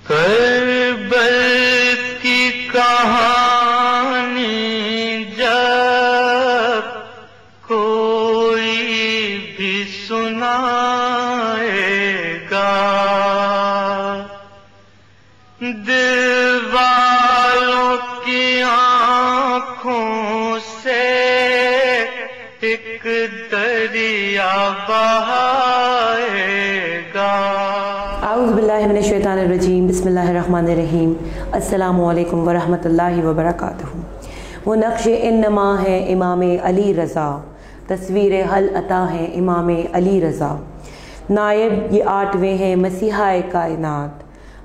کربل کی کہانی جب کوئی بھی سنائے گا، دل والوں کی آنکھوں سے ایک دریا بہائے گا۔ اعوذ باللہ من الشیطان الرجیم، بسم اللہ الرحمن الرحیم۔ السلام علیکم ورحمۃ اللہ وبرکاتہ۔ وہ نقش انما ہے امام علی رضا، تصویر حل عطا ہے امام علی رضا، نائب یہ 8ویں ہیں مسیحا کائنات،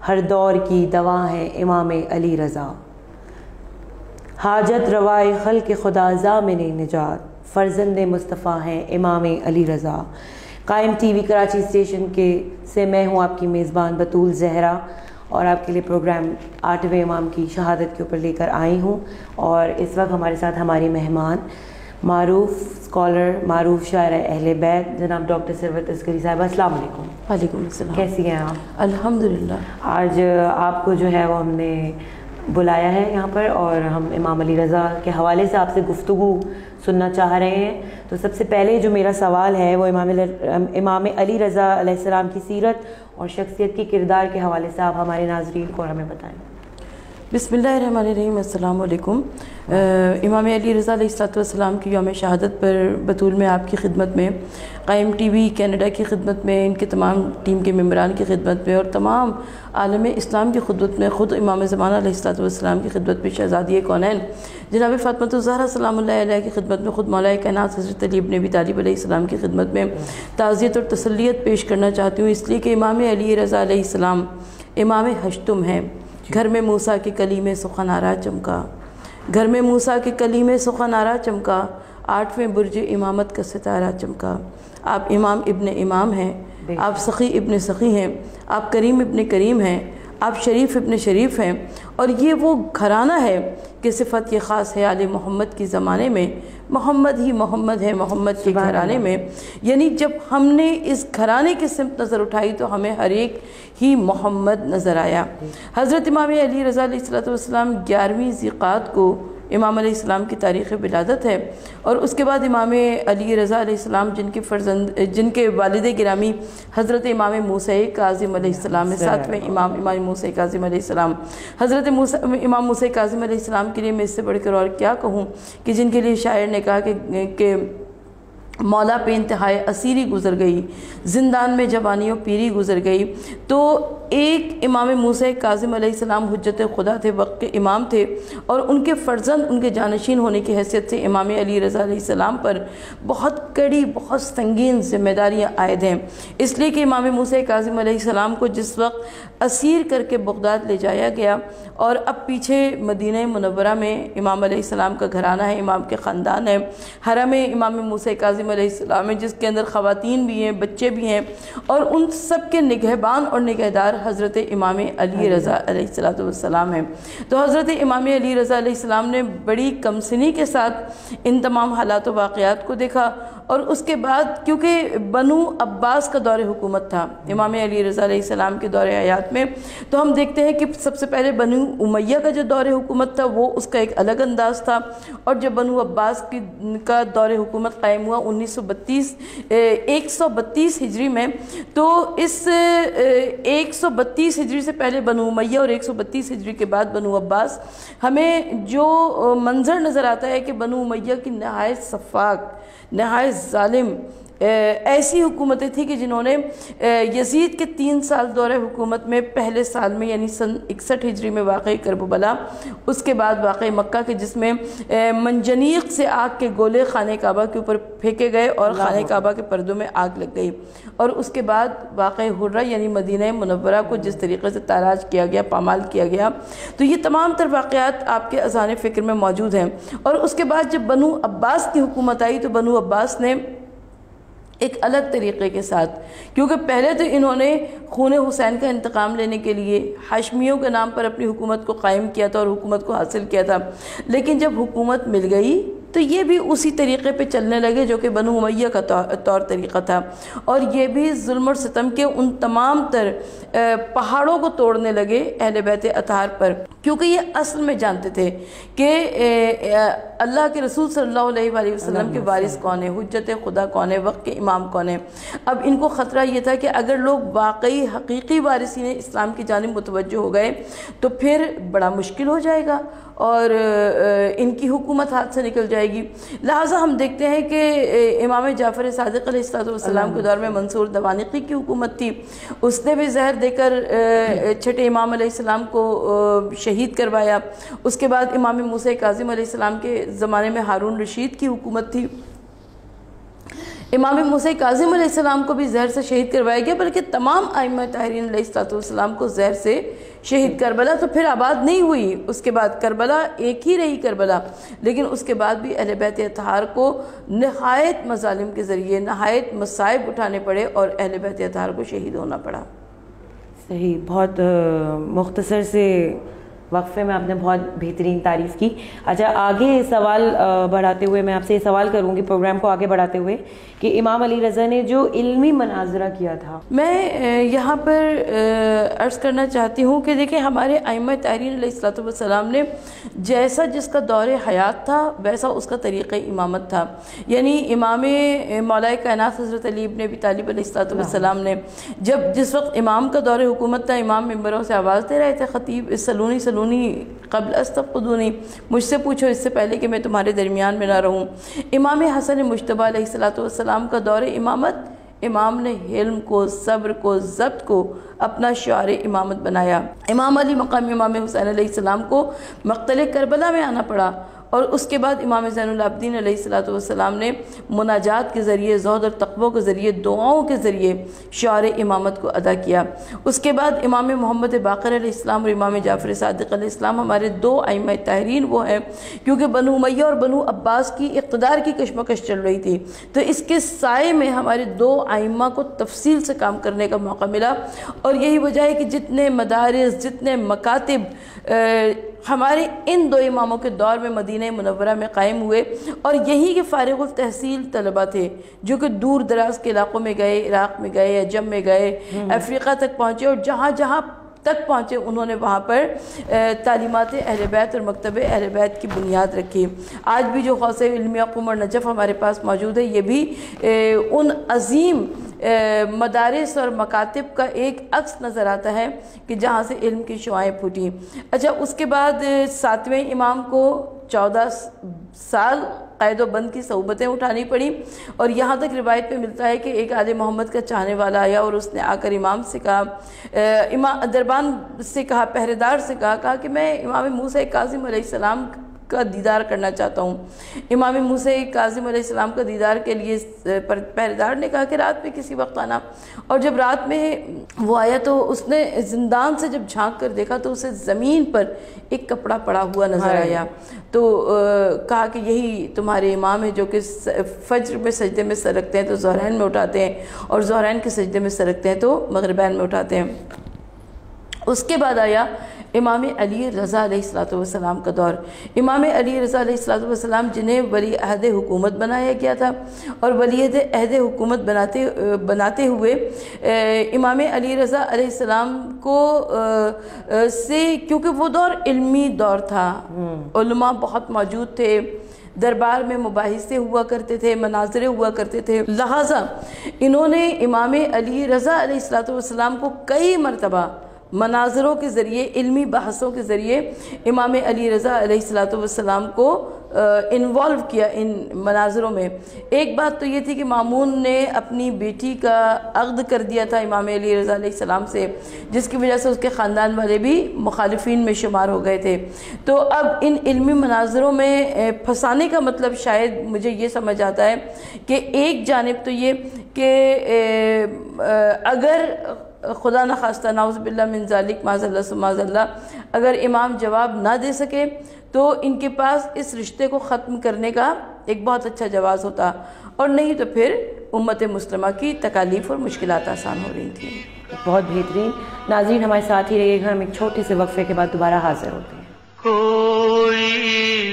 ہر دور کی دوا ہے امام علی رضا، حاجت روائے خلق خدا ضامن نجات، فرزند مصطفیٰ ہیں امام علی رضا۔ قائم ٹی وی کراچی اسٹیشن سے میں ہوں آپ کی میزبان بطول زہرا، اور آپ کے لیے پروگرام 8ویں امام کی شہادت کے اوپر لے کر آئی ہوں، اور اس وقت ہمارے ساتھ ہماری مہمان معروف اسکالر، معروف شاعر اہل بیت جناب ڈاکٹر ثروت عسکری صاحبہ۔ السلام علیکم۔ وعلیکم السلام۔ کیسی ہیں آپ؟ الحمدللہ۔ آج آپ کو جو ہے وہ ہم نے بلایا ہے یہاں پر، اور ہم امام علی رضا کے حوالے سے آپ سے گفتگو سننا چاہ رہے ہیں۔ تو سب سے پہلے جو میرا سوال ہے وہ امام علی رضا علیہ السلام کی سیرت اور شخصیت کی کردار کے حوالے سے آپ ہمارے ناظرین کو اور ہمیں بتائیں۔ بسم اللہ الرحمن الرحیم۔ السلام علیکم۔ امام علی رضا علیہ السلام کی یوم شہادت پر بطول میں آپ کی خدمت میں، قائم ٹی وی کینیڈا کی خدمت میں، ان کے تمام ٹیم کے ممبران کی خدمت میں، اور تمام عالم اسلام کی خدمت میں، خود امام زمانہ علیہ السلام کی خدمت میں، شہزادی کونین جناب فاطمہ الزہرا سلام اللہ علیہ کی خدمت میں، خود مولا کائنات حضرت علی ابن ابی طالب علیہ السلام کی خدمت میں تعزیت اور تسلیت پیش کرنا چاہتی ہوں، اس لیے کہ امام علی رضا علیہ السلام امام ہشتم ہیں۔ گھر میں موسیٰ کے کلیم سخن آرا چمکا، گھر میں موسیٰ کے کلیم سخن آرا چمکا، 8ویں برج امامت کا ستارہ چمکا۔ آپ امام ابن امام ہیں، آپ سخی ابن سخی ہیں، آپ کریم ابن کریم ہیں، آپ شریف ابن شریف ہیں، اور یہ وہ گھرانہ ہے کہ صفت یہ خاص ہے آل محمد کی زمانے میں، محمد ہی محمد ہے محمد کے گھرانے میں۔ یعنی جب ہم نے اس گھرانے کی سمت نظر اٹھائی تو ہمیں ہر ایک ہی محمد نظر آیا۔ حضرت امام علی رضا علیہ السلام 11ویں ذیقعد کو امام علیہ السلام کی تاریخ ولادت ہے، اور اس کے بعد امام علی رضا علیہ السلام جن کے والد گرامی حضرت امام موسیٰ کاظم علیہ السلام، 7ویں امام موسیٰ کاظم علیہ السلام، حضرت امام موسیٰ کاظم علیہ السلام کے لیے میں اس سے بڑھ کر اور کیا کہوں کہ جن کے لیے شاعر نے کہا کہ مولا پہ انتہائی اسیری گزر گئی، زندان میں جوانی و پیری گزر گئی، تو ایک امام موسیٰ کاظم علیہ السلام حجت خدا تھے، وقت کے امام تھے، اور ان کے فرزند ان کے جانشین ہونے کی حیثیت سے امام علی رضا علیہ السلام پر بہت کڑی، بہت سنگین ذمہ داریاں عائد ہیں، اس لیے کہ امام موسیٰ کاظم علیہ السلام کو جس وقت اسیر کر کے بغداد لے جایا گیا، اور اب پیچھے مدینہ منورہ میں امام علیہ السلام کا گھرانہ ہے، امام کے خاندان ہے، حرم امام موسیٰ کاظم علیہ السلام ہے، جس کے اندر خواتین بھی ہیں، بچے بھی ہیں، اور ان سب کے نگہبان اور نگہدار حضرت امام علی رضا علیہ السلام ہیں۔ تو حضرت امام علی رضا علیہ السلام نے بڑی کمسنی کے ساتھ ان تمام حالات و واقعات کو دیکھا، اور اس کے بعد کیونکہ بنو عباس کا دور حکومت تھا امام علی رضا علیہ السلام کے دور حیات میں، تو ہم دیکھتے ہیں کہ سب سے پہلے بنو امیہ کا جو دور حکومت تھا وہ اس کا ایک الگ انداز تھا، اور جب بنو عباس کا دور حکومت قائم ہوا 132 ہجری میں، تو اس 132 ہجری سے پہلے بنو امیہ اور 132 ہجری کے بعد بنو عباس، ہمیں جو منظر نظر آتا ہے کہ بنو امیہ کی نہایت سفاک، نہایت ظالم ایسی حکومتیں تھیں کہ جنہوں نے یزید کے 3 سال دور حکومت میں پہلے سال میں یعنی سن 61 ہجری میں واقع کربلا، اس کے بعد واقع مکہ کے جس میں منجنیق سے آگ کے گولے خانہ کعبہ کے اوپر پھینکے گئے اور خانہ کعبہ کے پردوں میں آگ لگ گئی، اور اس کے بعد واقع حرہ یعنی مدینہ منورہ کو جس طریقے سے تاراج کیا گیا، پامال کیا گیا، تو یہ تمام تر واقعات آپ کے اذہان فکر میں موجود ہیں۔ اور اس کے بعد جب بنو عباس کی حکومت آئی تو بنو عباس نے ایک الگ طریقے کے ساتھ، کیونکہ پہلے تو انہوں نے خون حسین کا انتقام لینے کے لیے ہاشمیوں کے نام پر اپنی حکومت کو قائم کیا تھا اور حکومت کو حاصل کیا تھا، لیکن جب حکومت مل گئی تو یہ بھی اسی طریقے پہ چلنے لگے جو کہ بنو امیہ کا طور طریقہ تھا، اور یہ بھی ظلم اور ستم کے ان تمام تر پہاڑوں کو توڑنے لگے اہل بیت اطہار پر، کیونکہ یہ اصل میں جانتے تھے کہ اللہ کے رسول صلی اللہ علیہ وآلہ وسلم کے وارث کون ہے، حجت خدا کون ہے، وقت کے امام کون ہے۔ اب ان کو خطرہ یہ تھا کہ اگر لوگ واقعی حقیقی وارثین اسلام کی جانب متوجہ ہو گئے تو پھر بڑا مشکل ہو جائے گا اور ان کی حکومت ہاتھ سے نکل جائے گی۔ لہٰذا ہم دیکھتے ہیں کہ امام جعفر صادق علیہ السلام کے دور میں منصور دوانقی کی حکومت تھی، اس نے بھی زہر دے کر چھٹے امام علیہ السلام کو شہید کروایا۔ اس کے بعد امام موسیٰ کاظم علیہ السلام کے زمانے میں ہارون رشید کی حکومت تھی، امام موسیٰ کاظم علیہ السلام کو بھی زہر سے شہید کروایا گیا، بلکہ تمام ائمہ طاہرین علیہ السلام کو زہر سے شہید۔ کربلا تو پھر آباد نہیں ہوئی، اس کے بعد کربلا ایک ہی رہی کربلا، لیکن اس کے بعد بھی اہل بیت اطہار کو نہایت مظالم کے ذریعے نہایت مصائب اٹھانے پڑے اور اہل بیت اطہار کو شہید ہونا پڑا۔ صحیح، بہت مختصر سے وقفے میں آپ نے بہت بہترین تعریف کی۔ اچھا، آگے سوال بڑھاتے ہوئے میں آپ سے یہ سوال کروں گی، پروگرام کو آگے بڑھاتے ہوئے، کہ امام علی رضا نے جو علمی مناظرہ کیا تھا، میں یہاں پر عرض کرنا چاہتی ہوں کہ دیکھیں ہمارے ائمہ طاہرین علیہ السلام نے جیسا جس کا دور حیات تھا ویسا اس کا طریقہ امامت تھا، یعنی امام مولا کائنات حضرت علی ابن ابی طالب علیہ السلام نے جس وقت امام کا دور حکومت تھا، امام ممبروں سے آواز دے رہے تھے، خطیب سلونی قبل استفقدونی، مجھ سے پوچھو اس سے پہلے کہ میں تمہارے درمیان میں نہ رہوں۔ امام حسن مجتبیٰ علیہ السلام کا دور امامت، امام نے حلم کو، صبر کو، ضبط کو اپنا شعار امامت بنایا۔ امام علی مقام امام حسین علیہ السلام کو مقتل کربلا میں آنا پڑا، اور اس کے بعد امام زین العابدین علیہ السلام نے مناجات کے ذریعے، زہد اور تقوی کے ذریعے، دعاؤں کے ذریعے شعار امامت کو ادا کیا۔ اس کے بعد امام محمد باقر علیہ السلام اور امام جعفر صادق علیہ السلام ہمارے دو ائمہ طاہرین وہ ہیں، کیونکہ بنو امیہ اور بنو عباس کی اقتدار کی کشمکش چل رہی تھی، تو اس کے سائے میں ہمارے دو ائمہ کو تفصیل سے کام کرنے کا موقع ملا، اور یہی وجہ ہے کہ جتنے مدارس، جتنے مکاتب ہمارے ان دو اماموں کے دور میں مدینہ منورہ میں قائم ہوئے، اور یہی کے فارغ التحصیل طلبہ تھے جو کہ دور دراز کے علاقوں میں گئے، عراق میں گئے، عجم میں گئے، افریقہ تک پہنچے، اور جہاں جہاں تک پہنچے انہوں نے وہاں پر تعلیمات اہل بیت اور مکتب اہل بیت کی بنیاد رکھی۔ آج بھی جو غوث علمیہ قم اور نجف ہمارے پاس موجود ہے، یہ بھی ان عظیم مدارس اور مکاتب کا ایک عکس نظر آتا ہے کہ جہاں سے علم کی شعائیں پھوٹیں۔ اچھا، اس کے بعد 7ویں امام کو 14 سال قید و بند کی صعوبتیں اٹھانی پڑی، اور یہاں تک روایت میں ملتا ہے کہ ایک آل محمد کا چاہنے والا آیا اور اس نے آ کر امام سے کہا، دربان سے کہا، پہرے دار سے کہا کہ میں امام موسیٰ کاظم علیہ السلام کا دیدار کرنا چاہتا ہوں۔ امام موسیٰ کاظم علیہ السلام کا دیدار کے لیے پہرے دار نے کہا کہ رات میں کسی وقت آنا، اور جب رات میں وہ آیا تو اس نے زندان سے جب جھانک کر دیکھا تو اسے زمین پر ایک کپڑا پڑا ہوا نظر آیا، تو کہا کہ یہی تمہارے امام ہیں جو کہ فجر میں سجدے میں سر رکھتے ہیں تو ظہرین میں اٹھاتے ہیں، اور ظہرین کے سجدے میں سر رکھتے ہیں تو مغربین میں اٹھاتے ہیں۔ اس کے بعد آیا امام علی رضا علیہ السلام کا دور۔ امام علی رضا علیہ السلام جنہیں ولی عہد حکومت بنایا گیا تھا، اور ولی عہد حکومت بناتے ہوئے امام علی رضا علیہ السلام کو سے، کیونکہ وہ دور علمی دور تھا، علماء بہت موجود تھے، دربار میں مباحثے ہوا کرتے تھے، مناظرے ہوا کرتے تھے، لہٰذا انہوں نے امام علی رضا علیہ السلام کو کئی مرتبہ مناظروں کے ذریعے، علمی بحثوں کے ذریعے امام علی رضا علیہ السلام کو انوالو کیا ان مناظروں میں۔ ایک بات تو یہ تھی کہ مامون نے اپنی بیٹی کا عقد کر دیا تھا امام علی رضا علیہ السلام سے، جس کی وجہ سے اس کے خاندان والے بھی مخالفین میں شمار ہو گئے تھے۔ تو اب ان علمی مناظروں میں پھنسانے کا مطلب شاید مجھے یہ سمجھ آتا ہے کہ ایک جانب تو یہ کہ اگر خدا نخواستہ نعوذ باللہ من ذالک معاذ اللہ ثم معاذ اللہ اگر امام جواب نہ دے سکے تو ان کے پاس اس رشتے کو ختم کرنے کا ایک بہت اچھا جواز ہوتا، اور نہیں تو پھر امت مسلمہ کی تکالیف اور مشکلات آسان ہو رہی تھیں۔ بہت بہترین۔ ناظرین ہمارے ساتھ ہی رہیے گا، ہم ایک چھوٹے سے وقفے کے بعد دوبارہ حاضر ہوتے ہیں۔ کوئی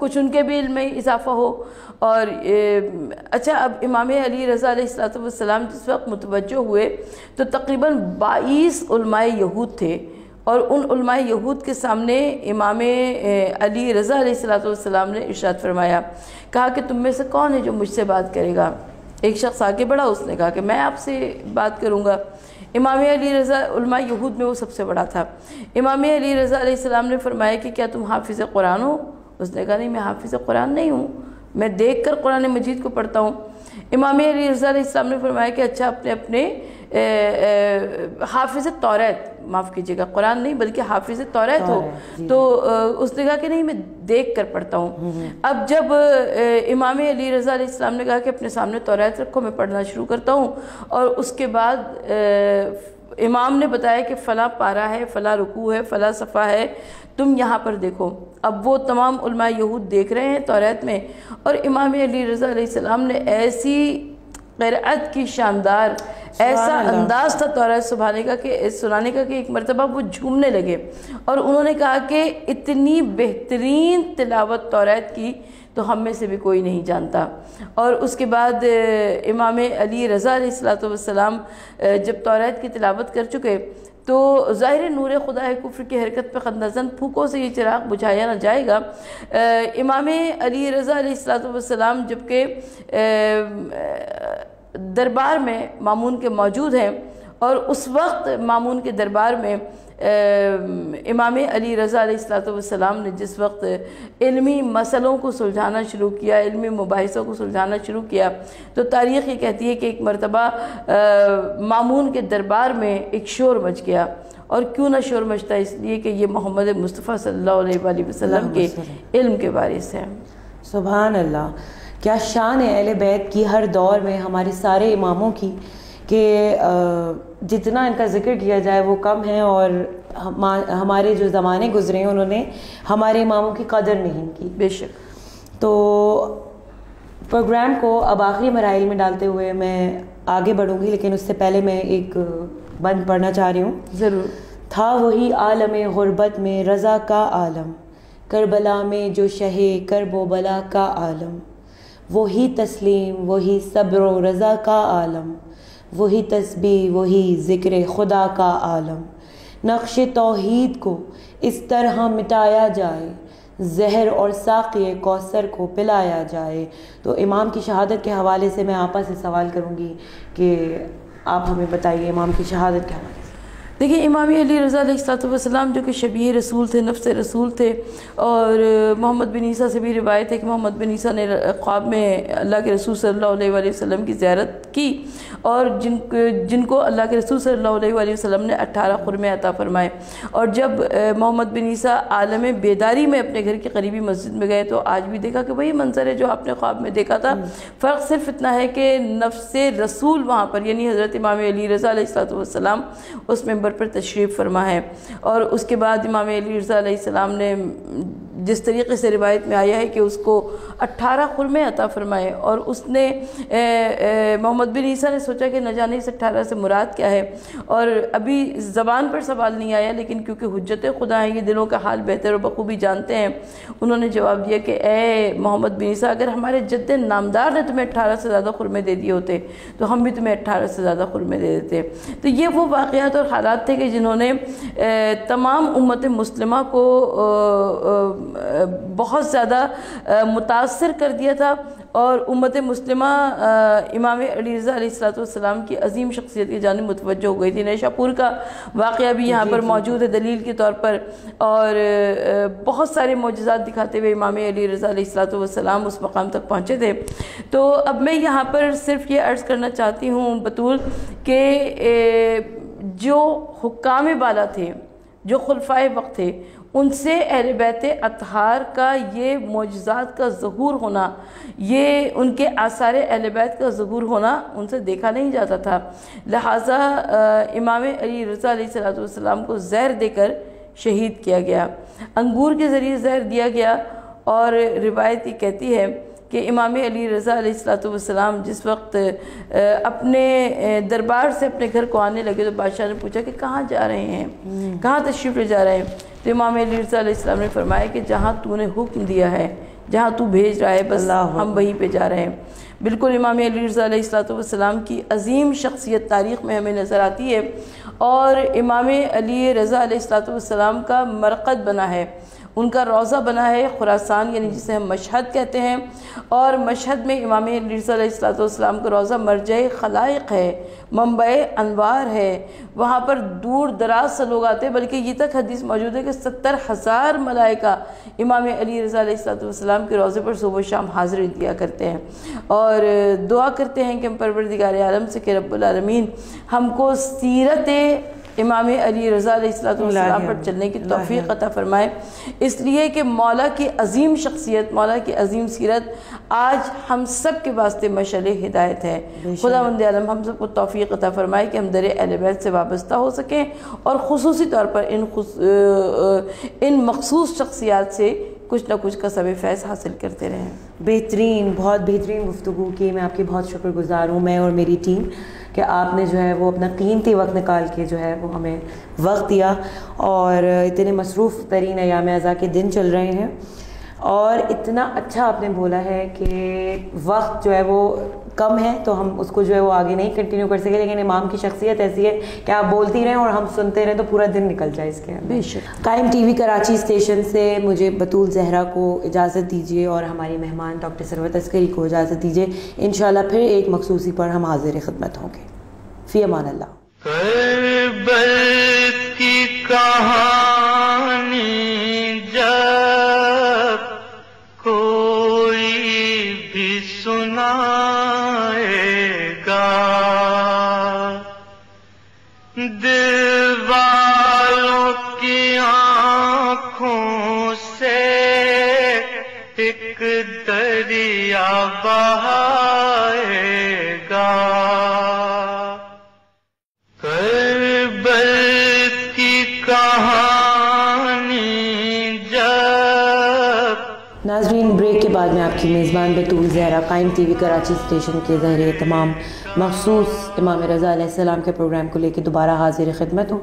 کچھ ان کے بھی علم میں اضافہ ہو. اور اچھا، اب امام علی رضا علیہ السلام جس وقت متوجہ ہوئے تو تقریباً 22 علماء یہود تھے، اور ان علماء یہود کے سامنے امام علی رضا علیہ السلام نے ارشاد فرمایا، کہا کہ تم میں سے کون ہے جو مجھ سے بات کرے گا؟ ایک شخص آگے بڑھا، اس نے کہا کہ میں آپ سے بات کروں گا. امام علی رضا علماء یہود میں وہ سب سے بڑا تھا. امام علی رضا علیہ السلام نے فرمایا کہ کیا تم حافظ قرآن ہو؟ اس نے کہا نہیں، میں حافظ قرآن نہیں ہوں، میں دیکھ کر قرآن مجید کو پڑھتا ہوں. امام علی رضا علیہ السلام نے فرمایا کہ اچھا اپنے حافظ توریت، معاف کیجیے گا، قرآن نہیں بلکہ حافظ توریت ہو. تو اس نے کہا کہ نہیں، میں دیکھ کر پڑھتا ہوں. اب جب امام علی رضا علیہ السلام نے کہا کہ اپنے سامنے توریت رکھو، میں پڑھنا شروع کرتا ہوں، اور اس کے بعد امام نے بتایا کہ فلاں پارہ ہے، فلاں رکوع ہے، فلاں صفحہ ہے، تم یہاں پر دیکھو. اب وہ تمام علماء یہود دیکھ رہے ہیں توریت میں، اور امام علی رضا علیہ السلام نے ایسی قرأت کی شاندار، ایسا انداز تھا توریت سنانے کا کہ ایک مرتبہ وہ جھومنے لگے، اور انہوں نے کہا کہ اتنی بہترین تلاوت توریت کی تو ہم میں سے بھی کوئی نہیں جانتا. اور اس کے بعد امام علی رضا علیہ السلام جب توریت کی تلاوت کر چکے تو ظاہر نور خدا ہے کفر کی حرکت پہ خندزن پھوکوں سے یہ چراغ بجھایا نہ جائے گا. امام علی رضا علیہ السلام جبکہ دربار میں مامون کے موجود ہیں، اور اس وقت مامون کے دربار میں امام علی رضا علیہ السلام نے جس وقت علمی مسئلوں کو سلجھانا شروع کیا، علمی مباحثوں کو سلجھانا شروع کیا، تو تاریخ یہ کہتی ہے کہ ایک مرتبہ مامون کے دربار میں ایک شور مچ گیا. اور کیوں نہ شور مچتا؟ اس لیے کہ یہ محمد مصطفیٰ صلی اللہ علیہ وآلہ وسلم کے علم کے وارث ہیں. سبحان اللہ، کیا شان ہے اہل بیت کی ہر دور میں، ہمارے سارے اماموں کی، کہ جتنا ان کا ذکر کیا جائے وہ کم ہے. اور ہمارے جو زمانے گزرے ہیں انہوں نے ہمارے اماموں کی قدر نہیں کی. بے شک. تو پروگرام کو اب آخری مراحل میں ڈالتے ہوئے میں آگے بڑھوں گی، لیکن اس سے پہلے میں ایک بند پڑھنا چاہ رہی ہوں. ضرور. تھا وہی عالم غربت میں رضا کا عالم، کربلا میں جو شہ کرب و بلا کا عالم، وہی تسلیم وہی صبر و رضا کا عالم، وہی تسبیح وہی ذکر خدا کا عالم. نقش توحید کو اس طرح مٹایا جائے، زہر اور ساقی کوثر کو پلایا جائے. تو امام کی شہادت کے حوالے سے میں آپا سے سوال کروں گی کہ آپ ہمیں بتائیے امام کی شہادت کے حوالے سے. دیکھیں، امام علی رضا علیہ السلام جو کہ شبیہ رسول تھے، نفس رسول تھے، اور محمد بن عیسیٰ سے بھی روایت ہے کہ محمد بن عیسیٰ نے خواب میں اللہ کے رسول صلی اللہ علیہ وآلہ وسلم کی زیارت کی، اور جن کو اللہ کے رسول صلی اللہ علیہ وآلہ وسلم نے 18 خرمے عطا فرمائے. اور جب محمد بن عیسیٰ عالم بیداری میں اپنے گھر کی قریبی مسجد میں گئے تو آج بھی دیکھا کہ وہی منظر ہے جو آپ نے خواب میں دیکھا تھا. فرق صرف اتنا ہے کہ نفس رسول وہاں پر، یعنی حضرت امام علی رضا علیہ السلام اس ممبر پر تشریف فرما ہے. اور اس کے بعد امام علی رضا علیہ السلام نے جس طریقے سے روایت میں آیا ہے کہ اس کو 18 خرمے عطا فرمائے، اور اس نے محمد بن عیسیٰ نے سوچا کہ نہ جانے اس 18 سے مراد کیا ہے، اور ابھی زبان پر سوال نہیں آیا، لیکن کیونکہ حجت خدا ہیں، یہ دلوں کا حال بہتر و بخوبی جانتے ہیں، انہوں نے جواب دیا کہ اے محمد بن عیسیٰ، اگر ہمارے جد نامدار نے تمہیں 18 سے زیادہ خرمے دے دیے ہوتے تو ہم بھی تمہیں 18 سے زیادہ خرمے دے دیتے. تو یہ وہ واقعات اور حالات تھے کہ جنہوں نے تمام امت مسلمہ کو بہت زیادہ متاثر کر دیا تھا، اور امت مسلمہ امام علی رضا علیہ السلام کی عظیم شخصیت کی جانب متوجہ ہو گئی تھی. نیشا پور کا واقعہ بھی یہاں پر موجود ہے دلیل کے طور پر، اور بہت سارے معجزات دکھاتے ہوئے امام علی رضا علیہ السلام اس مقام تک پہنچے تھے. تو اب میں یہاں پر صرف یہ عرض کرنا چاہتی ہوں بطول کہ جو حکام بالا تھے، جو خلفائے وقت تھے، ان سے اہل بیت اطہار کا یہ معجزات کا ظہور ہونا، یہ ان کے آثار اہل بیت کا ظہور ہونا ان سے دیکھا نہیں جاتا تھا. لہٰذا امام علی رضا علیہ السلام کو زہر دے کر شہید کیا گیا، انگور کے ذریعے زہر دیا گیا. اور روایت یہ کہتی ہے کہ امام علی رضا علیہ السلام جس وقت اپنے دربار سے اپنے گھر کو آنے لگے تو بادشاہ نے پوچھا کہ کہاں جا رہے ہیں، کہاں تشریف لے جا رہے ہیں؟ تو امام علی رضا علیہ السلام نے فرمایا کہ جہاں تو نے حکم دیا ہے، جہاں تو بھیج رہا ہے، بس ہم وہیں پہ جا رہے ہیں۔ بالکل امام علی رضا علیہ السلام کی عظیم شخصیت تاریخ میں ہمیں نظر آتی ہے، اور امام علی رضا علیہ السلام کا مرقد بنا ہے، ان کا روضہ بنا ہے خراسان، یعنی جسے ہم مشہد کہتے ہیں، اور مشہد میں امام علی رضا علیہ السلام کا روضہ مرجع خلائق ہے، منبع انوار ہے، وہاں پر دور دراز سے لوگ آتے ہیں، بلکہ یہ تک حدیث موجود ہے کہ 70,000 ملائکہ امام علی رضا علیہ السلام کے روضے پر صبح و شام حاضری دیا کرتے ہیں، اور دعا کرتے ہیں کہ ہم پروردگار عالم سے کہ رب العالمین ہم کو سیرت امام علی رضا علیہ السلام پر چلنے کی توفیق عطا فرمائے، اس لیے کہ مولا کی عظیم شخصیت، مولا کی عظیم سیرت آج ہم سب کے واسطے مشعل ہدایت ہے۔ خداوند عالم ہم سب کو توفیق عطا فرمائے کہ ہم در اہل بیت سے وابستہ ہو سکیں، اور خصوصی طور پر ان مخصوص شخصیات سے کچھ نہ کچھ کا سبب فیض حاصل کرتے رہیں۔ بہترین، بہت بہترین گفتگو کی، میں آپ کی بہت شکر گزار ہوں، میں اور میری ٹیم، کہ آپ نے جو ہے وہ اپنا قیمتی وقت نکال کے جو ہے وہ ہمیں وقت دیا، اور اتنے مصروف ترین ایام اعزا کے دن چل رہے ہیں، اور اتنا اچھا آپ نے بولا ہے کہ وقت جو ہے وہ کم ہے تو ہم اس کو جو ہے وہ آگے نہیں کنٹینیو کر سکے، لیکن امام کی شخصیت ایسی ہے کہ آپ بولتی رہیں اور ہم سنتے رہیں تو پورا دن نکل جائے اس کے اندر۔ بے شک۔ قائم ٹی وی کراچی اسٹیشن سے مجھے بطول زہرا کو اجازت دیجیے، اور ہماری مہمان ڈاکٹر ثروت عسکری کو اجازت دیجیے، انشاءاللہ پھر ایک مخصوصی پر ہم حاضر خدمت ہوں گے۔ فی امان اللہ۔ کربل کی کہانی جب کوئی بھی سنائے گا، دل والوں کی آنکھوں سے ایک دریا بہائے گا۔ کربل کی کہانی جب۔ ناظرین، بریک کے بعد میں آپ کی میزبان بطول زہرا قائم ٹی وی کراچی اسٹیشن کے زہر تمام مخصوص امام رضا علیہ السلام کے پروگرام کو لے کے دوبارہ حاضر خدمت ہوں،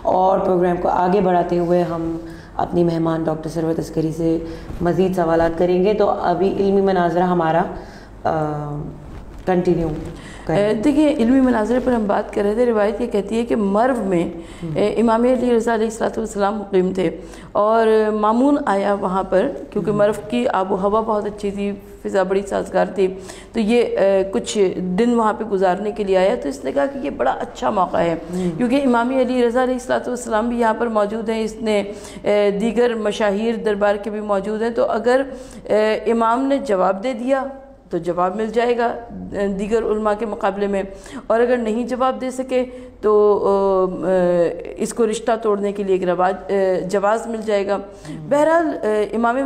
اور پروگرام کو آگے بڑھاتے ہوئے ہم اپنی مہمان ڈاکٹر ثروت عسکری سے مزید سوالات کریں گے۔ تو ابھی علمی مناظرہ ہمارا کنٹینیو۔ دیکھیں، علمی مناظرے پر ہم بات کر رہے تھے، روایت یہ کہتی ہے کہ مرو میں امام علی رضا علیہ السلام مقیم تھے، اور مامون آیا وہاں پر، کیونکہ مرو کی آب و ہوا بہت اچھی تھی، فضا بڑی سازگار تھی، تو یہ کچھ دن وہاں پہ گزارنے کے لیے آیا، تو اس نے کہا کہ یہ بڑا اچھا موقع ہے، کیونکہ امام علی رضا علیہ السلام بھی یہاں پر موجود ہیں، اس نے دیگر مشاہیر دربار کے بھی موجود ہیں، تو اگر امام نے جواب دے دیا تو جواب مل جائے گا دیگر علماء کے مقابلے میں، اور اگر نہیں جواب دے سکے تو اس کو رشتہ توڑنے کے لیے ایک جواز مل جائے گا۔ بہرحال امام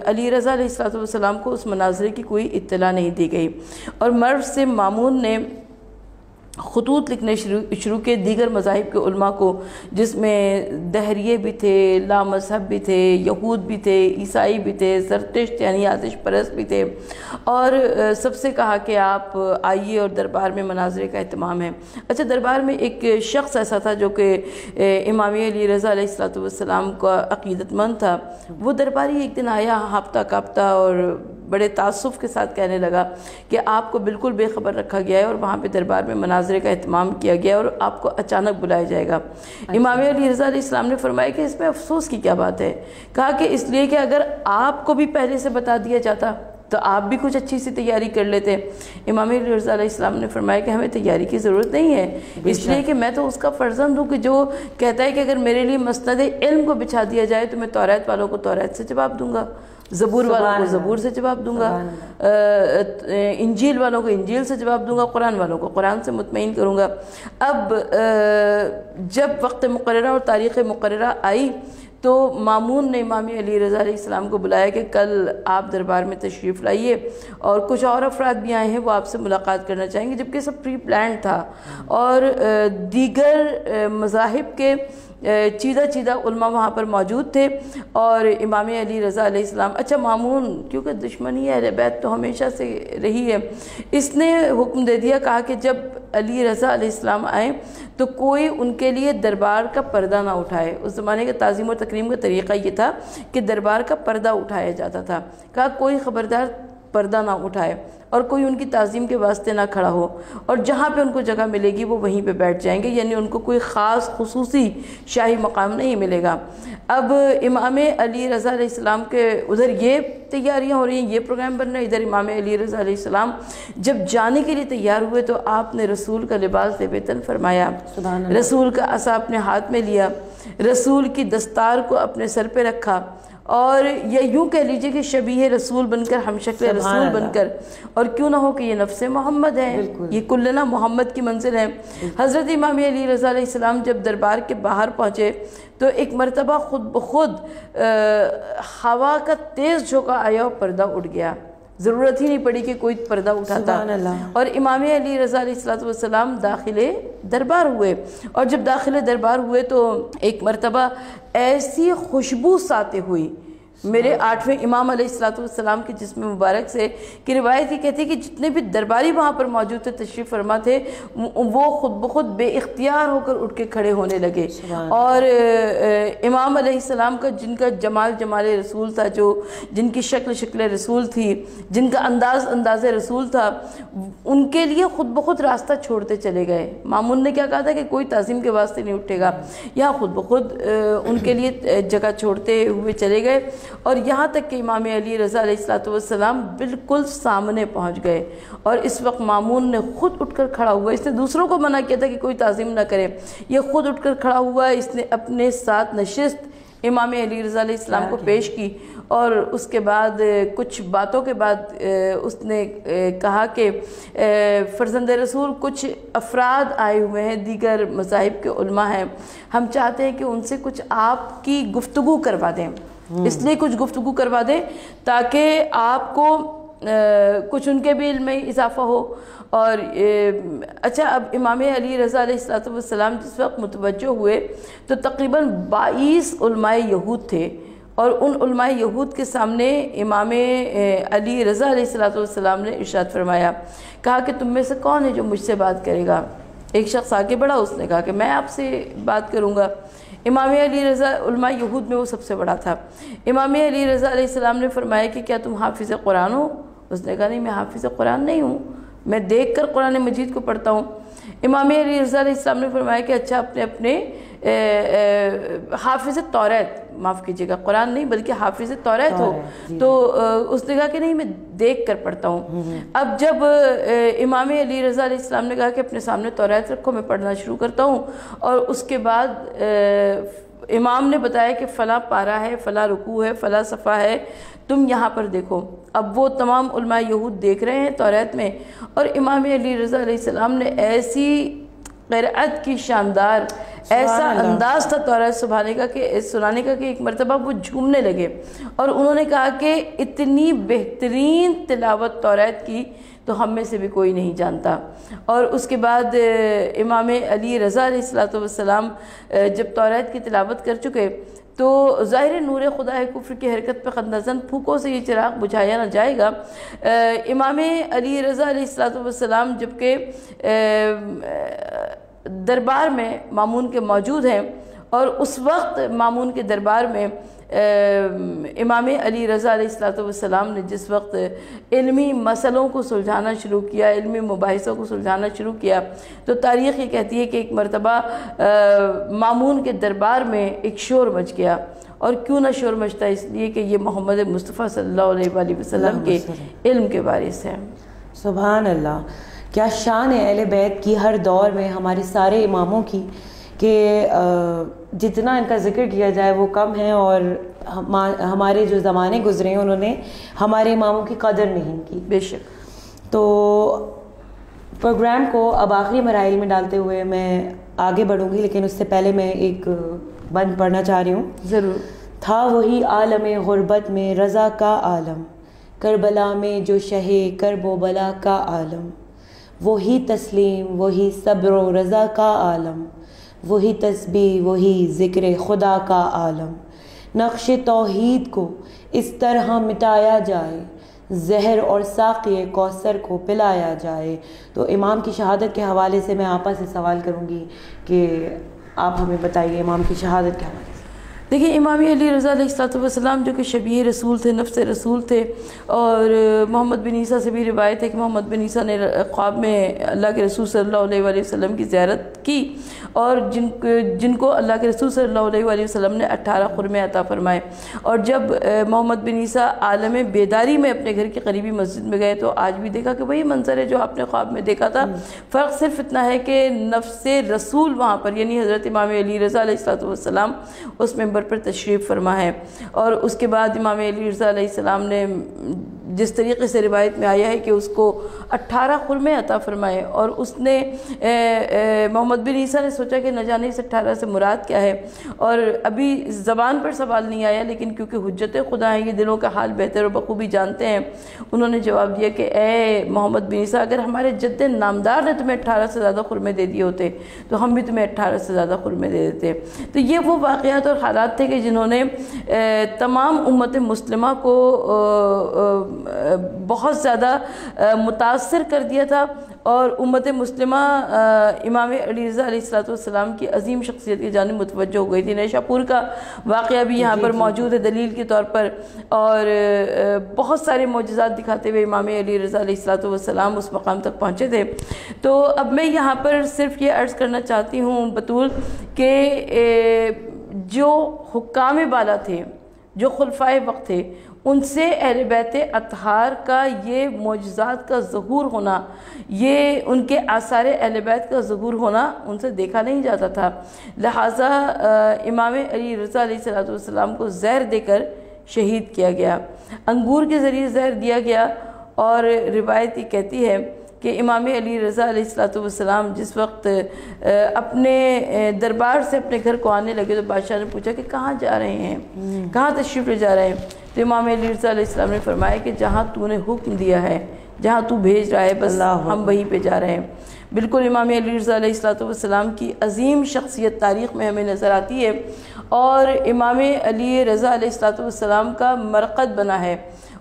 علی رضا علیہ السلام کو اس مناظرے کی کوئی اطلاع نہیں دی گئی، اور مرو سے مامون نے خطوط لکھنے شروع کے دیگر مذاہب کے علماء کو، جس میں دہریے بھی تھے، لا مذہب بھی تھے، یہود بھی تھے، عیسائی بھی تھے، زرتشت یعنی آتش پرست بھی تھے، اور سب سے کہا کہ آپ آئیے اور دربار میں مناظرے کا اہتمام ہے۔ اچھا، دربار میں ایک شخص ایسا تھا جو کہ امام علی رضا علیہ السلام کا عقیدت مند تھا، وہ درباری ایک دن آیا ہاپتا کاپتا اور بڑے تعصب کے ساتھ کہنے لگا کہ آپ کو بالکل بے خبر رکھا گیا ہے، اور وہاں پہ دربار میں مناظرے کا اہتمام کیا گیا اور آپ کو اچانک بلایا جائے گا۔ امام علی رضا علیہ السلام نے فرمایا کہ اس میں افسوس کی کیا بات ہے؟ کہا کہ اس لیے کہ اگر آپ کو بھی پہلے سے بتا دیا جاتا تو آپ بھی کچھ اچھی سی تیاری کر لیتے۔ امام علی رضا علیہ السلام نے فرمایا کہ ہمیں تیاری کی ضرورت نہیں ہے، اس لیے کہ میں تو اس کا فرزند ہوں کہ جو کہتا ہے کہ اگر میرے لیے مسند علم کو بچھا دیا جائے تو میں توریت والوں کو توریت سے جواب دوں گا، زبور والوں کو زبور سے جواب دوں گا، انجیل والوں کو انجیل سے جواب دوں گا، قرآن والوں کو قرآن سے مطمئن کروں گا۔ اب جب وقت مقررہ اور تاریخ مقررہ آئی تو مامون نے امام علی رضا علیہ السلام کو بلایا کہ کل آپ دربار میں تشریف لائیے، اور کچھ اور افراد بھی آئے ہیں، وہ آپ سے ملاقات کرنا چاہیں گے، جبکہ سب پری پلانڈ تھا، اور دیگر مذاہب کے چیدہ علماء وہاں پر موجود تھے، اور امام علی رضا علیہ السلام، اچھا مامون کیونکہ دشمنی اہل بیت تو ہمیشہ سے رہی ہے، اس نے حکم دے دیا، کہا کہ جب علی رضا علیہ السلام آئیں تو کوئی ان کے لیے دربار کا پردہ نہ اٹھائے۔ اس زمانے کے تعظیم و تکریم کا طریقہ یہ تھا کہ دربار کا پردہ اٹھایا جاتا تھا، کہا کوئی خبردار پردہ نہ اٹھائے اور کوئی ان کی تعظیم کے واسطے نہ کھڑا ہو، اور جہاں پہ ان کو جگہ ملے گی وہ وہیں پہ بیٹھ جائیں گے، یعنی ان کو کوئی خاص خصوصی شاہی مقام نہیں ملے گا۔ اب امام علی رضا علیہ السلام کے ادھر یہ تیاریاں ہو رہی ہیں، یہ پروگرام بن رہے ہیں، ادھر امام علی رضا علیہ السلام جب جانے کے لیے تیار ہوئے تو آپ نے رسول کا لباس لبیتن فرمایا، رسول کا عصا اپنے ہاتھ میں لیا، رسول کی دستار کو اپنے سر پہ رکھا، اور یہ یوں کہہ لیجئے کہ شبیہ رسول بن کر، ہم شکل رسول بن کر، اور کیوں نہ ہو کہ یہ نفس محمد ہے، یہ کلنا محمد کی منزل ہے۔ حضرت امام علی رضا علیہ السلام جب دربار کے باہر پہنچے تو ایک مرتبہ خود بخود ہوا کا تیز جھونکا آیا اور پردہ اٹھ گیا، ضرورت ہی نہیں پڑی کہ کوئی پردہ اٹھاتا، اور امام علی رضا علیہ السلام داخل دربار ہوئے، اور جب داخل دربار ہوئے تو ایک مرتبہ ایسی خوشبو ساطع ہوئی میرے 8ویں امام علیہ السلام کے جسم مبارک سے کہ روایت یہ کہتی ہے کہ جتنے بھی درباری وہاں پر موجود تھے، تشریف فرما تھے، وہ خود بخود بے اختیار ہو کر اٹھ کے کھڑے ہونے لگے، اور امام علیہ السلام کا جن کا جمال رسول تھا، جن کی شکل رسول تھی، جن کا انداز رسول تھا، ان کے لیے خود بخود راستہ چھوڑتے چلے گئے۔ مامون نے کیا کہا تھا کہ کوئی تعظیم کے واسطے نہیں اٹھے گا، یہاں خود بخود ان کے لیے جگہ چھوڑتے ہوئے چلے گئے، اور یہاں تک کہ امام علی رضا علیہ السلام بالکل سامنے پہنچ گئے، اور اس وقت مامون نے خود اٹھ کر کھڑا ہوا، اس نے دوسروں کو منع کیا تھا کہ کوئی تعظیم نہ کرے، یہ خود اٹھ کر کھڑا ہوا، اس نے اپنے ساتھ نشست امام علی رضا علیہ السلام کو پیش کی، اور اس کے بعد کچھ باتوں کے بعد اس نے کہا کہ فرزند رسول کچھ افراد آئے ہوئے ہیں، دیگر مذاہب کے علماء ہیں، ہم چاہتے ہیں کہ ان سے کچھ آپ کی گفتگو کروا دیں، اس لیے کچھ گفتگو کروا دیں تاکہ آپ کو کچھ ان کے بھی علم میں اضافہ ہو۔ اور اچھا، اب امام علی رضا علیہ السلام جس وقت متوجہ ہوئے تو تقریباً 22 علماء یہود تھے، اور ان علماء یہود کے سامنے امام علی رضا علیہ السلام نے ارشاد فرمایا، کہا کہ تم میں سے کون ہے جو مجھ سے بات کرے گا؟ ایک شخص آگے بڑھا، اس نے کہا کہ میں آپ سے بات کروں گا۔ امام علی رضا علماء یہود میں وہ سب سے بڑا تھا۔ امام علی رضا علیہ السلام نے فرمایا کہ کیا تم حافظ قرآن ہو؟ اس نے کہا نہیں، میں حافظ قرآن نہیں ہوں، میں دیکھ کر قرآن مجید کو پڑھتا ہوں۔ امام علی رضا علیہ السلام نے فرمایا کہ اچھا اپنے حافظ توریت، معاف کیجیے گا، قرآن نہیں بلکہ حافظ توریت ہو؟ تو اس نے کہا کہ نہیں، میں دیکھ کر پڑھتا ہوں۔ اب جب امام علی رضا علیہ السلام نے کہا کہ اپنے سامنے توریت رکھو، میں پڑھنا شروع کرتا ہوں، اور اس کے بعد امام نے بتایا کہ فلاں پارہ ہے، فلاں رکوع ہے، فلاں صفحہ ہے، تم یہاں پر دیکھو۔ اب وہ تمام علماء یہود دیکھ رہے ہیں توریت میں، اور امام علی رضا علیہ السلام نے ایسی قرأت کی شاندار، ایسا انداز تھا توریت سنانے کا کہ ایک مرتبہ وہ جھومنے لگے، اور انہوں نے کہا کہ اتنی بہترین تلاوت توریت کی تو ہم میں سے بھی کوئی نہیں جانتا۔ اور اس کے بعد امام علی رضا علیہ السلام جب توریت کی تلاوت کر چکے تو ظاہر نور خدا کفر کی حرکت پہ خندازن پھوکوں سے یہ چراغ بجھایا نہ جائے گا۔ امام علی رضا علیہ السلام جبکہ دربار میں مامون کے موجود ہیں، اور اس وقت مامون کے دربار میں امام علی رضا علیہ السلام نے جس وقت علمی مسئلوں کو سلجھانا شروع کیا، علمی مباحثوں کو سلجھانا شروع کیا، تو تاریخ یہ کہتی ہے کہ ایک مرتبہ مامون کے دربار میں ایک شور مچ گیا، اور کیوں نہ شور مچتا، اس لیے کہ یہ محمد مصطفیٰ صلی اللہ علیہ وآلہ وسلم کے علم کے وارث ہیں۔ سبحان اللہ، کیا شان ہے اہل بیت کی ہر دور میں، ہمارے سارے اماموں کی، کہ جتنا ان کا ذکر کیا جائے وہ کم ہے، اور ہمارے جو زمانے گزرے ہیں انہوں نے ہمارے اماموں کی قدر نہیں کی۔ بے شک۔ تو پروگرام کو اب آخری مراحل میں ڈالتے ہوئے میں آگے بڑھوں گی، لیکن اس سے پہلے میں ایک بند پڑھنا چاہ رہی ہوں۔ ضرور۔ تھا وہی عالم غربت میں رضا کا عالم، کربلا میں جو شہ کرب و بلا کا عالم، وہی تسلیم وہی صبر و رضا کا عالم، وہی تسبیح وہی ذکر خدا کا عالم، نقش توحید کو اس طرح مٹایا جائے، زہر اور ساقی کوثر کو پلایا جائے۔ تو امام کی شہادت کے حوالے سے میں آپا سے سوال کروں گی کہ آپ ہمیں بتائیے امام کی شہادت کے حوالے سے۔ دیکھیں امام علی رضا علیہ السلام جو کہ شبیہ رسول تھے، نفس رسول تھے، اور محمد بن عیسیٰ سے بھی روایت ہے کہ محمد بن عیسیٰ نے خواب میں اللہ کے رسول صلی اللہ علیہ وآلہ وسلم کی زیارت کی، اور جن کو اللہ کے رسول صلی اللہ علیہ وآلہ وسلم نے 18 خرمے عطا فرمائے۔ اور جب محمد بن عیسیٰ عالم بیداری میں اپنے گھر کی قریبی مسجد میں گئے تو آج بھی دیکھا کہ وہی منظر ہے جو آپ نے خواب میں دیکھا تھا، فرق صرف اتنا ہے کہ نفس رسول وہاں پر یعنی حضرت امام علی رضا علیہ السلام اس ممبر پر تشریف فرما ہے۔ اور اس کے بعد امام علی رضا علیہ السلام نے جس طریقے سے روایت میں آیا ہے کہ اس کو 18 خرمے عطا فرمائے، اور اس نے محمد بن عیسیٰ نے سوچا کہ نہ جانے اس 18 سے مراد کیا ہے، اور ابھی زبان پر سوال نہیں آیا، لیکن کیونکہ حجت خدا ہیں، یہ دلوں کا حال بہتر و بخوبی جانتے ہیں، انہوں نے جواب دیا کہ اے محمد بن عیسیٰ، اگر ہمارے جد نامدار نے تمہیں 18 سے زیادہ خرمے دے دیے ہوتے تو ہم بھی تمہیں 18 سے زیادہ خرمے دے دیتے۔ تو یہ وہ واقعات اور حالات تھے کہ جنہوں نے تمام امت مسلمہ کو بہت زیادہ متاثر کر دیا تھا، اور امت مسلمہ امام علی رضا علیہ السلام کی عظیم شخصیت کی جانب متوجہ ہو گئی تھی۔ نیشا پور کا واقعہ بھی یہاں پر موجود ہے دلیل کے طور پر، اور بہت سارے معجزات دکھاتے ہوئے امام علی رضا علیہ السلام اس مقام تک پہنچے تھے۔ تو اب میں یہاں پر صرف یہ عرض کرنا چاہتی ہوں بطول کہ جو حکام بالا تھے، جو خلفائے وقت تھے، ان سے اہل بیت اطہار کا یہ معجزات کا ظہور ہونا، یہ ان کے آثار اہل بیت کا ظہور ہونا ان سے دیکھا نہیں جاتا تھا، لہٰذا امام علی رضا علیہ السلام کو زہر دے کر شہید کیا گیا، انگور کے ذریعے زہر دیا گیا۔ اور روایت یہ کہتی ہے کہ امام علی رضا علیہ السلام جس وقت اپنے دربار سے اپنے گھر کو آنے لگے تو بادشاہ نے پوچھا کہ کہاں جا رہے ہیں، کہاں تشریف لے جا رہے ہیں؟ تو امام علی رضا علیہ السلام نے فرمایا کہ جہاں تو نے حکم دیا ہے، جہاں تو بھیج رہا ہے، بس ہم وہیں پہ جا رہے ہیں۔ بالکل امام علی رضا علیہ السلام کی عظیم شخصیت تاریخ میں ہمیں نظر آتی ہے، اور امام علی رضا علیہ السلام کا مرقد بنا ہے،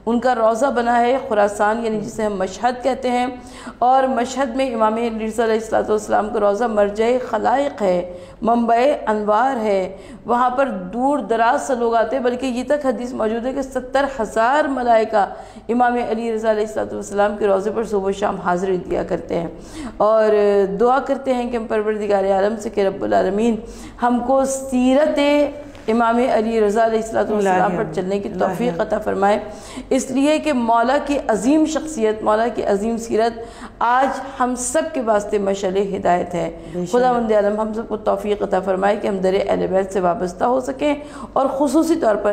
ان کا روضہ بنا ہے خراسان، یعنی جسے ہم مشہد کہتے ہیں، اور مشہد میں امام علی رضا علیہ السلام کا روضہ مرجع خلائق ہے، منبع انوار ہے، وہاں پر دور دراز سے لوگ آتے ہیں، بلکہ یہ تک حدیث موجود ہے کہ 70,000 ملائکہ امام علی رضا علیہ السلام کے روضے پر صبح و شام حاضری دیا کرتے ہیں، اور دعا کرتے ہیں کہ ہم پروردگار عالم سے کہ رب العالمین ہم کو سیرت امام علی رضا علیہ السلام پر چلنے کی توفیق عطا فرمائے، اس لیے کہ مولا کی عظیم شخصیت، مولا کی عظیم سیرت آج ہم سب کے واسطے مشعل ہدایت ہے۔ خداوند عالم ہم سب کو توفیق عطا فرمائے کہ ہم در اہل بیت سے وابستہ ہو سکیں، اور خصوصی طور پر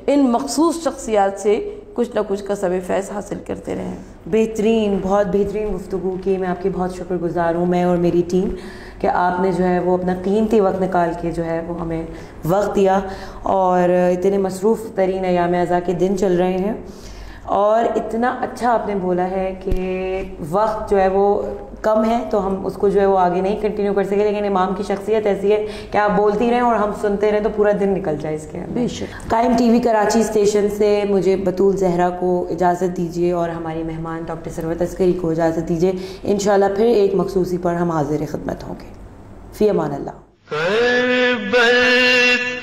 ان مخصوص شخصیات سے کچھ نہ کچھ کا سبب فیض حاصل کرتے رہیں۔ بہترین، بہت بہترین گفتگو کی، میں آپ کی بہت شکر گزار ہوں، میں اور میری ٹیم، کہ آپ نے جو ہے وہ اپنا قیمتی وقت نکال کے جو ہے وہ ہمیں وقت دیا، اور اتنے مصروف ترین ایام اعزا کے دن چل رہے ہیں، اور اتنا اچھا آپ نے بولا ہے کہ وقت جو ہے وہ کم ہے تو ہم اس کو جو ہے وہ آگے نہیں کنٹینیو کر سکے، لیکن امام کی شخصیت ایسی ہے کہ آپ بولتی رہیں اور ہم سنتے رہیں تو پورا دن نکل جائے اس کے اندر۔ بے شک۔ قائم ٹی وی کراچی اسٹیشن سے مجھے بطول زہرا کو اجازت دیجیے، اور ہماری مہمان ڈاکٹر ثروت عسکری کو اجازت دیجیے، انشاءاللہ پھر ایک مخصوصی پر ہم حاضر خدمت ہوں گے۔ فی امان اللہ۔ کربل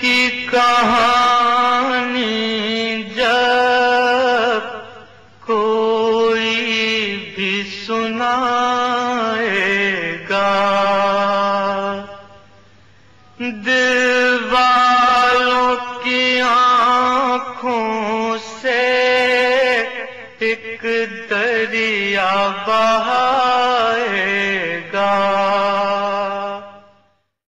کی کہانی جب کوئی بھی سنائے گا، دل والوں کی آنکھوں سے ایک دریا بہائے گا۔